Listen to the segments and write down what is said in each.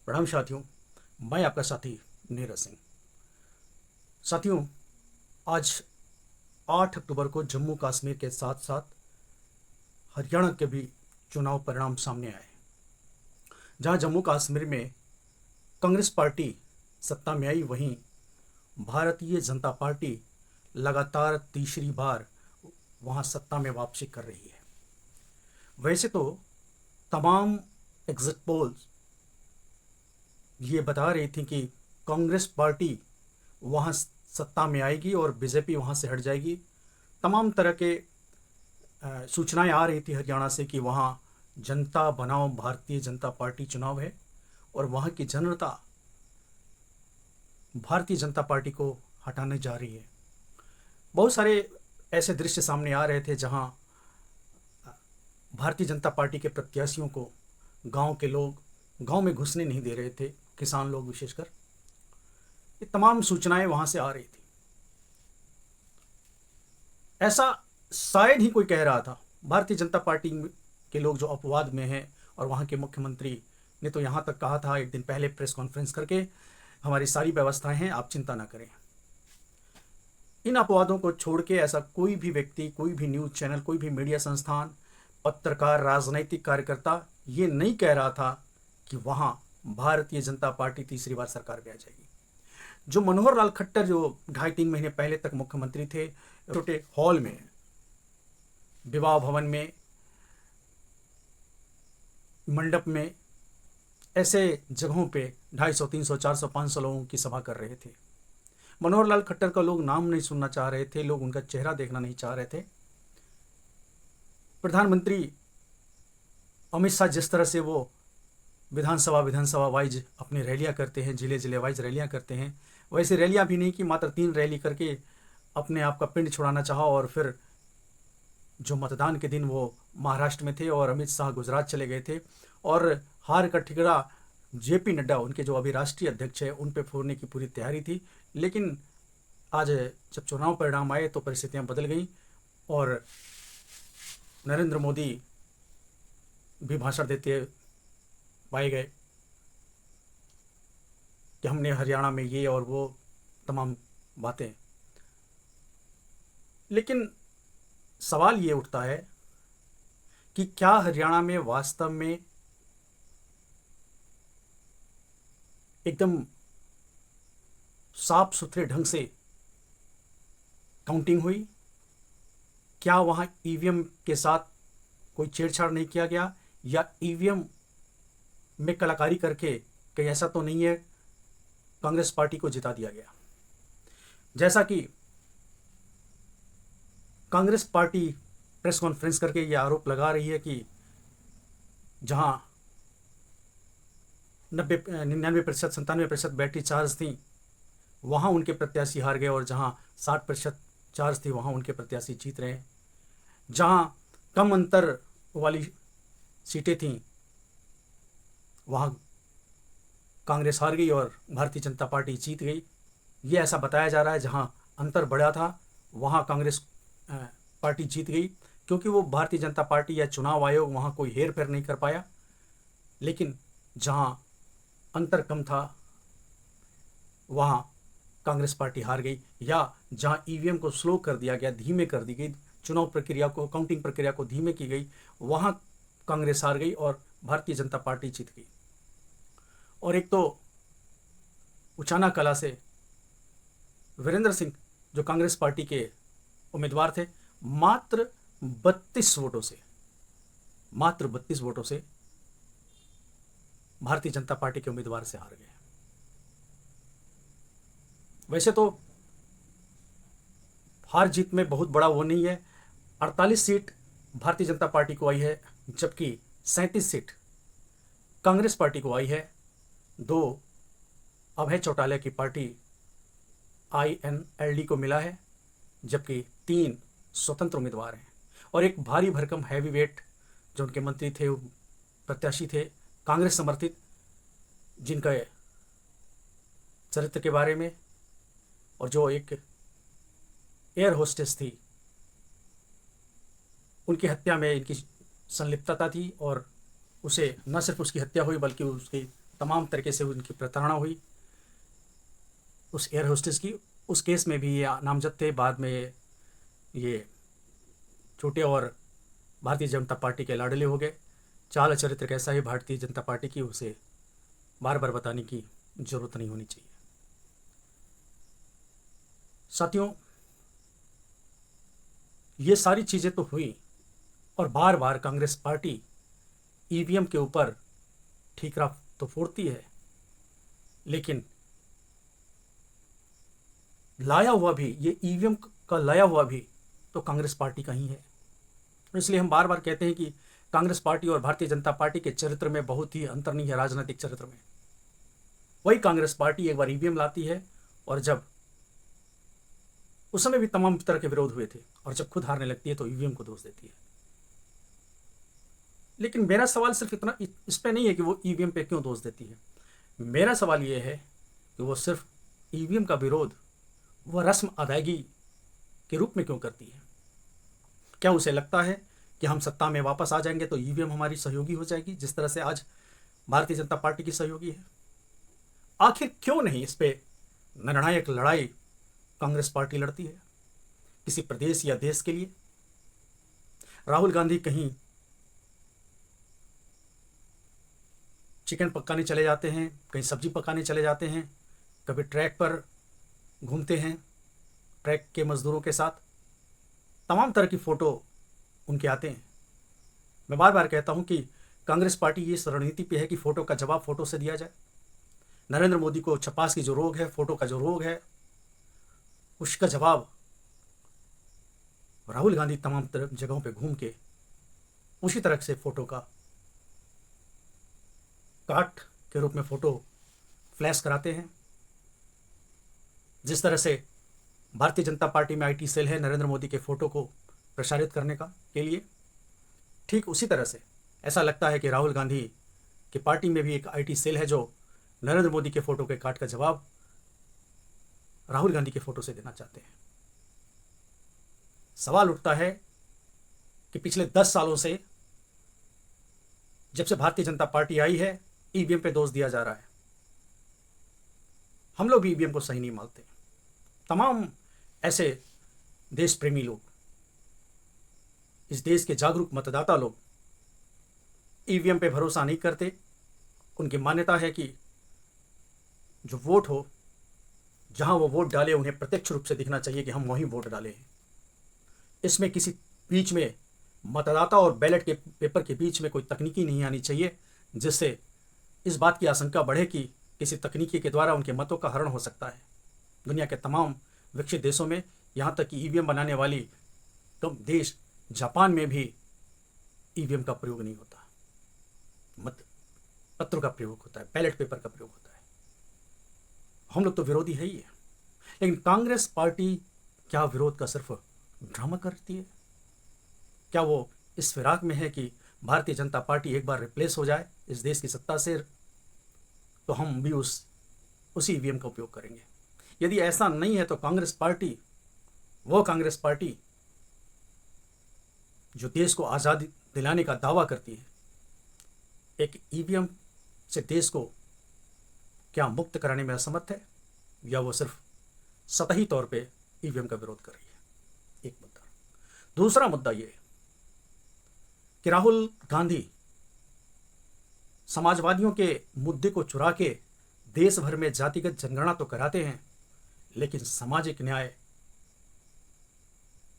प्रणाम साथियों। मैं आपका साथी नीरज सिंह। साथियों, आज 8 अक्टूबर को जम्मू कश्मीर के साथ साथ हरियाणा के भी चुनाव परिणाम सामने आए, जहां जम्मू कश्मीर में कांग्रेस पार्टी सत्ता में आई, वहीं भारतीय जनता पार्टी लगातार तीसरी बार वहां सत्ता में वापसी कर रही है। वैसे तो तमाम एग्जिट पोल्स ये बता रही थी कि कांग्रेस पार्टी वहाँ सत्ता में आएगी और बीजेपी वहाँ से हट जाएगी। तमाम तरह के सूचनाएं आ रही थी हरियाणा से कि वहाँ जनता बनाम भारतीय जनता पार्टी चुनाव है और वहाँ की जनता भारतीय जनता पार्टी को हटाने जा रही है। बहुत सारे ऐसे दृश्य सामने आ रहे थे जहाँ भारतीय जनता पार्टी के प्रत्याशियों को गांव के लोग गांव में घुसने नहीं दे रहे थे, किसान लोग विशेषकर। ये तमाम सूचनाएं वहां से आ रही थी। ऐसा शायद ही कोई कह रहा था। भारतीय जनता पार्टी के लोग जो अपवाद में हैं, और वहां के मुख्यमंत्री ने तो यहां तक कहा था एक दिन पहले प्रेस कॉन्फ्रेंस करके, हमारी सारी व्यवस्थाएं हैं, आप चिंता ना करें। इन अपवादों को छोड़ के ऐसा कोई भी व्यक्ति, कोई भी न्यूज चैनल, कोई भी मीडिया संस्थान, पत्रकार, राजनैतिक कार्यकर्ता ये नहीं कह रहा था कि वहां भारतीय जनता पार्टी तीसरी बार सरकार में आ जाएगी। जो मनोहर लाल खट्टर, जो 2.5-3 महीने पहले तक मुख्यमंत्री थे, छोटे हॉल में, विवाह भवन में, मंडप में, ऐसे जगहों पे 250, 300, 400, 500 लोगों की सभा कर रहे थे। मनोहर लाल खट्टर का लोग नाम नहीं सुनना चाह रहे थे, लोग उनका चेहरा देखना नहीं चाह रहे थे। प्रधानमंत्री अमित शाह जिस तरह से वो विधानसभा वाइज अपनी रैलियां करते हैं, जिले जिले वाइज रैलियां करते हैं, वैसे रैलियां भी नहीं की, मात्र 3 रैली करके अपने आप का पिंड छुड़ाना चाहा। और फिर जो मतदान के दिन वो महाराष्ट्र में थे और अमित शाह गुजरात चले गए थे, और हार का ठिकरा जेपी नड्डा, उनके जो अभी राष्ट्रीय अध्यक्ष है, उन पे फोड़ने की पूरी तैयारी थी। लेकिन आज जब चुनाव परिणाम आए तो परिस्थितियां बदल गई और नरेंद्र मोदी भी भाषण देते पाए गए कि हमने हरियाणा में ये और वो तमाम बातें। लेकिन सवाल ये उठता है कि क्या हरियाणा में वास्तव में एकदम साफ सुथरे ढंग से काउंटिंग हुई? क्या वहां ईवीएम के साथ कोई छेड़छाड़ नहीं किया गया, या ईवीएम में कलाकारी करके कहीं ऐसा तो नहीं है कांग्रेस पार्टी को जिता दिया गया? जैसा कि कांग्रेस पार्टी प्रेस कॉन्फ्रेंस करके ये आरोप लगा रही है कि जहां 99%, 97% बैटरी चार्ज थी, वहां उनके प्रत्याशी हार गए, और जहां 60% चार्ज थी वहां उनके प्रत्याशी जीत रहे हैं। जहां कम अंतर वाली सीटें थीं वहां कांग्रेस हार गई और भारतीय जनता पार्टी जीत गई। ये ऐसा बताया जा रहा है जहां अंतर बढ़ा था वहां कांग्रेस पार्टी जीत गई, क्योंकि वो भारतीय जनता पार्टी या चुनाव आयोग वहां कोई हेर फेर नहीं कर पाया। लेकिन जहां अंतर कम था वहां कांग्रेस पार्टी हार गई, या जहां ईवीएम को स्लो कर दिया गया, धीमे कर दी गई, चुनाव प्रक्रिया को, काउंटिंग प्रक्रिया को धीमे की गई, वहां कांग्रेस हार गई और भारतीय जनता पार्टी जीत गई। और एक तो उचाना कला से वीरेंद्र सिंह, जो कांग्रेस पार्टी के उम्मीदवार थे, मात्र 32 वोटों से भारतीय जनता पार्टी के उम्मीदवार से हार गए। वैसे तो हार जीत में बहुत बड़ा वो नहीं है। 48 सीट भारतीय जनता पार्टी को आई है, जबकि 37 सीट कांग्रेस पार्टी को आई है। 2 अभय चौटाला की पार्टी INLD को मिला है, जबकि 3 स्वतंत्र उम्मीदवार हैं। और एक भारी भरकम हैवी वेट जो उनके मंत्री थे, प्रत्याशी थे कांग्रेस समर्थित, जिनका चरित्र के बारे में, और जो एक एयर होस्टेस थी, उनकी हत्या में इनकी संलिप्तता थी, और उसे न सिर्फ उसकी हत्या हुई बल्कि उसकी तमाम तरीके से उनकी प्रताड़ना हुई उस एयर होस्टेस की। उस केस में भी ये नामजद थे, बाद में ये छोटे और भारतीय जनता पार्टी के लाडले हो गए। चाल चरित्र कैसा है भारतीय जनता पार्टी की, उसे बार बार बताने की जरूरत नहीं होनी चाहिए। साथियों, ये सारी चीज़ें तो हुई और बार बार कांग्रेस पार्टी ईवीएम के ऊपर ठीकरा तो फोड़ती है, लेकिन लाया हुआ भी, ये ईवीएम का लाया हुआ भी तो कांग्रेस पार्टी का ही है। इसलिए हम बार बार कहते हैं कि कांग्रेस पार्टी और भारतीय जनता पार्टी के चरित्र में बहुत ही अंतर नहीं है, राजनीतिक चरित्र में। वही कांग्रेस पार्टी एक बार ईवीएम लाती है, और जब उस समय भी तमाम तरह के विरोध हुए थे, और जब खुद हारने लगती है तो ईवीएम को दोष देती है। लेकिन मेरा सवाल सिर्फ इतना इस पे नहीं है कि वो ईवीएम पे क्यों दोष देती है। मेरा सवाल ये है कि वो सिर्फ ईवीएम का विरोध वह रस्म अदायगी के रूप में क्यों करती है। क्या उसे लगता है कि हम सत्ता में वापस आ जाएंगे तो ईवीएम हमारी सहयोगी हो जाएगी, जिस तरह से आज भारतीय जनता पार्टी की सहयोगी है। आखिर क्यों नहीं इस पे निर्णायक लड़ाई कांग्रेस पार्टी लड़ती है, किसी प्रदेश या देश के लिए। राहुल गांधी कहीं चिकन पकाने चले जाते हैं, कहीं सब्जी पकाने चले जाते हैं, कभी ट्रैक पर घूमते हैं ट्रैक के मजदूरों के साथ, तमाम तरह की फ़ोटो उनके आते हैं। मैं बार बार कहता हूं कि कांग्रेस पार्टी ये रणनीति पे है कि फ़ोटो का जवाब फ़ोटो से दिया जाए। नरेंद्र मोदी को छपास की जो रोग है, फ़ोटो का जो रोग है, उसका जवाब राहुल गांधी तमाम तरह जगहों पे घूम के उसी तरह से फ़ोटो का काट के रूप में फ़ोटो फ्लैश कराते हैं। जिस तरह से भारतीय जनता पार्टी में आईटी सेल है नरेंद्र मोदी के फ़ोटो को प्रसारित करने का के लिए, ठीक उसी तरह से ऐसा लगता है कि राहुल गांधी की पार्टी में भी एक आईटी सेल है जो नरेंद्र मोदी के फ़ोटो के काट का जवाब राहुल गांधी के फ़ोटो से देना चाहते हैं। सवाल उठता है कि पिछले 10 सालों से, जब से भारतीय जनता पार्टी आई है, ईवीएम पे दोष दिया जा रहा है। हम लोग भी ईवीएम को सही नहीं मानते। तमाम ऐसे देश प्रेमी लोग, इस देश के जागरूक मतदाता लोग ईवीएम पे भरोसा नहीं करते। उनकी मान्यता है कि जो वोट हो, जहां वो वोट डाले, उन्हें प्रत्यक्ष रूप से दिखना चाहिए कि हम वहीं वोट डाले हैं। इसमें किसी बीच में मतदाता और बैलेट के पेपर के बीच में कोई तकनीकी नहीं आनी चाहिए, जिससे इस बात की आशंका बढ़े कि किसी तकनीकी के द्वारा उनके मतों का हरण हो सकता है। दुनिया के तमाम विकसित देशों में, यहाँ तक कि ईवीएम बनाने वाली कम देश जापान में भी ईवीएम का प्रयोग नहीं होता, मत पत्रों का प्रयोग होता है, बैलेट पेपर का प्रयोग होता है। हम लोग तो विरोधी है ही है, लेकिन कांग्रेस पार्टी क्या विरोध का सिर्फ ड्रामा करती है? क्या वो इस फिराक में है कि भारतीय जनता पार्टी एक बार रिप्लेस हो जाए इस देश की सत्ता से, तो हम भी उसी ईवीएम का उपयोग करेंगे? यदि ऐसा नहीं है तो कांग्रेस पार्टी, वो कांग्रेस पार्टी जो देश को आज़ादी दिलाने का दावा करती है, एक ईवीएम से देश को क्या मुक्त कराने में असमर्थ है, या वो सिर्फ सतही तौर पे ईवीएम का विरोध कर रही है? एक मुद्दा। दूसरा मुद्दा ये है कि राहुल गांधी समाजवादियों के मुद्दे को चुरा के देश भर में जातिगत जनगणना तो कराते हैं, लेकिन सामाजिक न्याय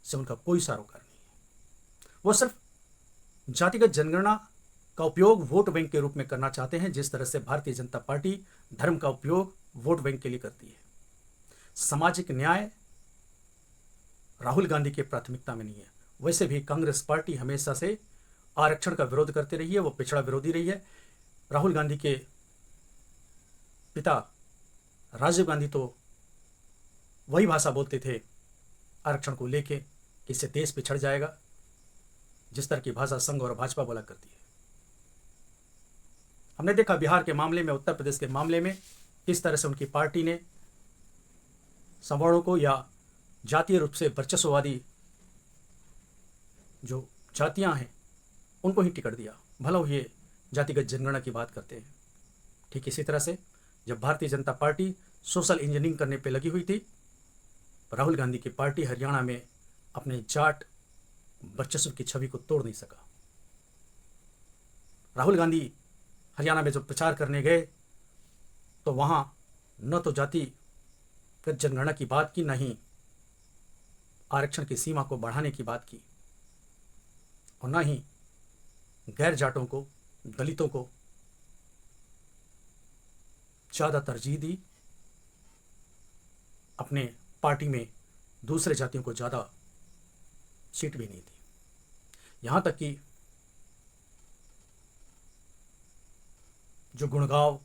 से उनका कोई सरोकार नहीं है। वो सिर्फ जातिगत जनगणना का उपयोग वोट बैंक के रूप में करना चाहते हैं, जिस तरह से भारतीय जनता पार्टी धर्म का उपयोग वोट बैंक के लिए करती है। सामाजिक न्याय राहुल गांधी की प्राथमिकता में नहीं है। वैसे भी कांग्रेस पार्टी हमेशा से आरक्षण का विरोध करती रही है, वो पिछड़ा विरोधी रही है। राहुल गांधी के पिता राजीव गांधी तो वही भाषा बोलते थे आरक्षण को लेके कि इससे देश पिछड़ जाएगा, जिस तरह की भाषा संघ और भाजपा बोला करती है। हमने देखा बिहार के मामले में, उत्तर प्रदेश के मामले में किस तरह से उनकी पार्टी ने सवर्णों को या जातीय रूप से वर्चस्ववादी जो जातियां हैं उनको ही टिकट दिया, भला वो ये जातिगत जनगणना की बात करते हैं। ठीक इसी तरह से जब Bharatiya Janata party social engineering करने पे लगी हुई थी, राहुल गांधी की पार्टी हरियाणा में अपने जाट वर्चस्व की छवि को तोड़ नहीं सका। राहुल गांधी हरियाणा में जब प्रचार करने गए तो वहाँ न तो जातिगत जनगणना की बात की, न ही आरक्षण की सीमा को बढ़ाने की बात की, और न ही गैर जाटों को, दलितों को ज़्यादा तरजीह दी। अपने पार्टी में दूसरे जातियों को ज़्यादा सीट भी नहीं दी। यहाँ तक कि जो गुड़गांव,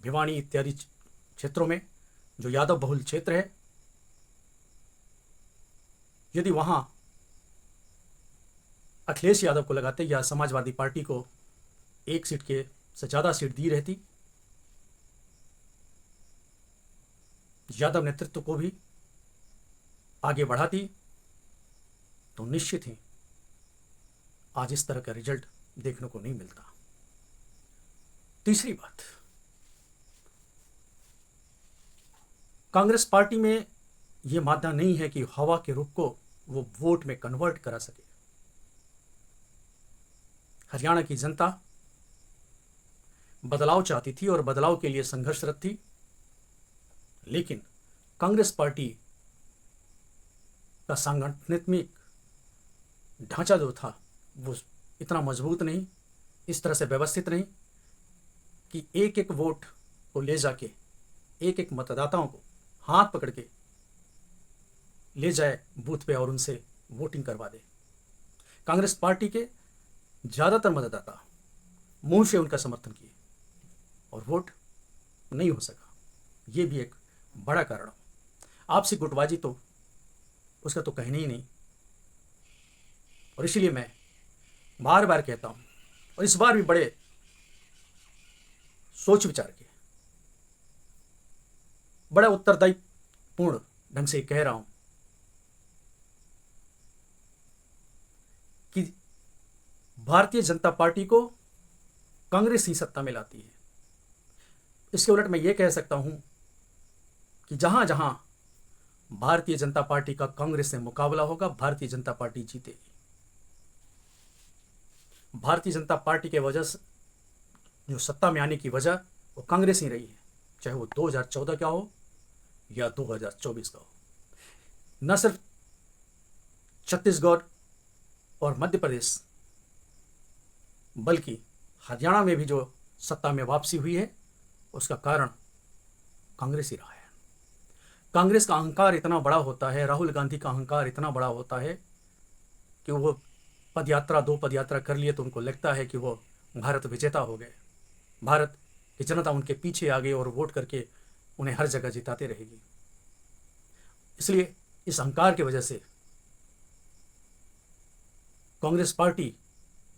भिवानी इत्यादि क्षेत्रों में जो यादव बहुल क्षेत्र है, यदि वहाँ अखिलेश यादव को लगाते या समाजवादी पार्टी को एक सीट के से ज़्यादा सीट दी रहती, यादव नेतृत्व को भी आगे बढ़ाती, तो निश्चित ही आज इस तरह का रिजल्ट देखने को नहीं मिलता। तीसरी बात, कांग्रेस पार्टी में यह मादा नहीं है कि हवा के रुख को वो वोट में कन्वर्ट करा सके। हरियाणा की जनता बदलाव चाहती थी और बदलाव के लिए संघर्षरत थी, लेकिन कांग्रेस पार्टी का सांगठनिक ढांचा जो था वो इतना मजबूत नहीं, इस तरह से व्यवस्थित नहीं कि एक एक वोट को ले जाके एक एक मतदाताओं को हाथ पकड़ के ले जाए बूथ पे और उनसे वोटिंग करवा दे। कांग्रेस पार्टी के ज़्यादातर मतदाता मुंह से उनका समर्थन किए और वोट नहीं हो सका। ये भी एक बड़ा कारण। आपसी गुटबाजी तो उसका तो कहने ही नहीं, और इसीलिए मैं बार बार कहता हूँ, और इस बार भी बड़े सोच विचार के, बड़ा उत्तरदायित्वपूर्ण ढंग से कह रहा हूं कि भारतीय जनता पार्टी को कांग्रेस ही सत्ता में लाती है। इसके उलट मैं ये कह सकता हूं कि जहां जहां भारतीय जनता पार्टी का कांग्रेस से मुकाबला होगा, भारतीय जनता पार्टी जीतेगी। भारतीय जनता पार्टी के वजह से जो सत्ता में आने की वजह वो कांग्रेस ही रही है, चाहे वो 2014 का हो या 2024 का हो। न सिर्फ छत्तीसगढ़ और मध्य प्रदेश, बल्कि हरियाणा में भी जो सत्ता में वापसी हुई है उसका कारण कांग्रेस ही रहा है। कांग्रेस का अहंकार इतना बड़ा होता है, राहुल गांधी का अहंकार इतना बड़ा होता है कि वो पदयात्रा, 2 पदयात्रा कर लिए तो उनको लगता है कि वो भारत विजेता हो गए, भारत की जनता उनके पीछे आ गई और वोट करके उन्हें हर जगह जिताते रहेगी। इसलिए इस अहंकार की वजह से कांग्रेस पार्टी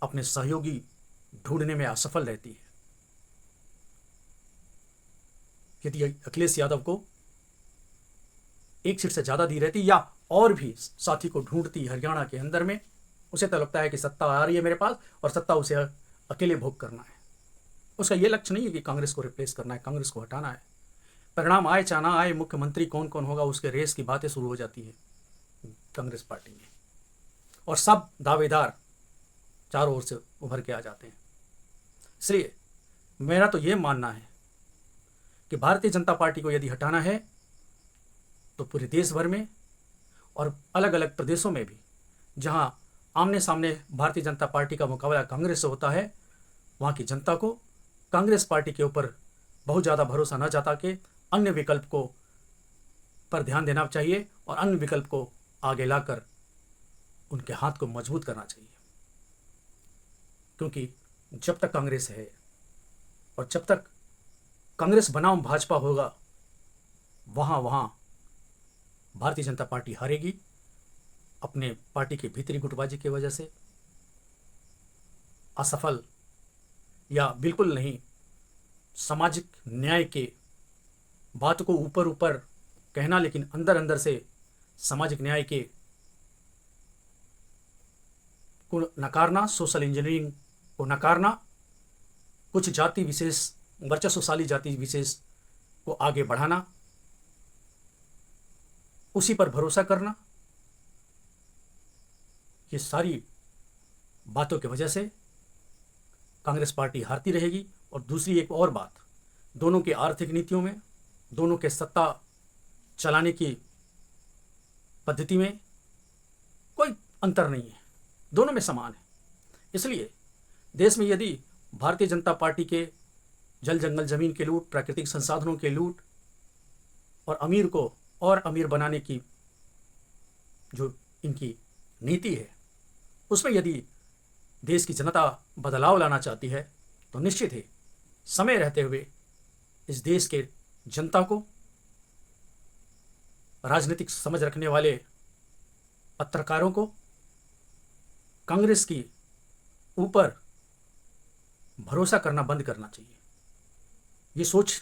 अपने सहयोगी ढूंढने में असफल रहती है। यदि अखिलेश यादव को एक सीट से ज़्यादा दी रहती या और भी साथी को ढूंढती हरियाणा के अंदर में, उसे तो लगता है कि सत्ता आ रही है मेरे पास और सत्ता उसे अकेले भोग करना है। उसका ये लक्ष्य नहीं है कि कांग्रेस को रिप्लेस करना है, कांग्रेस को हटाना है। परिणाम आए चाहे ना आए, मुख्यमंत्री कौन कौन होगा उसके रेस की बातें शुरू हो जाती है कांग्रेस पार्टी में, और सब दावेदार चारों ओर से उभर के आ जाते हैं। इसलिए मेरा तो ये मानना है कि भारतीय जनता पार्टी को यदि हटाना है तो पूरे देश भर में और अलग अलग प्रदेशों में भी जहां आमने सामने भारतीय जनता पार्टी का मुकाबला कांग्रेस से होता है, वहां की जनता को कांग्रेस पार्टी के ऊपर बहुत ज़्यादा भरोसा न जता के अन्य विकल्प को पर ध्यान देना चाहिए और अन्य विकल्प को आगे लाकर उनके हाथ को मजबूत करना चाहिए। क्योंकि जब तक कांग्रेस है और जब तक कांग्रेस बनाम भाजपा होगा, वहाँ भारतीय जनता पार्टी हारेगी, अपने पार्टी की भीतरी गुटबाजी की वजह से, असफल या बिल्कुल नहीं सामाजिक न्याय के बात को ऊपर ऊपर कहना, लेकिन अंदर अंदर से सामाजिक न्याय के को नकारना, सोशल इंजीनियरिंग को नकारना, कुछ जाति विशेष वर्चस्वशाली जाति विशेष को आगे बढ़ाना, उसी पर भरोसा करना, ये सारी बातों की वजह से कांग्रेस पार्टी हारती रहेगी। और दूसरी एक और बात, दोनों की आर्थिक नीतियों में, दोनों के सत्ता चलाने की पद्धति में कोई अंतर नहीं है, दोनों में समान है। इसलिए देश में यदि भारतीय जनता पार्टी के जल जंगल जमीन के लूट, प्राकृतिक संसाधनों के लूट और अमीर को और अमीर बनाने की जो इनकी नीति है, उसमें यदि देश की जनता बदलाव लाना चाहती है तो निश्चित ही समय रहते हुए इस देश के जनता को, राजनीतिक समझ रखने वाले पत्रकारों को कांग्रेस की ऊपर भरोसा करना बंद करना चाहिए। ये सोच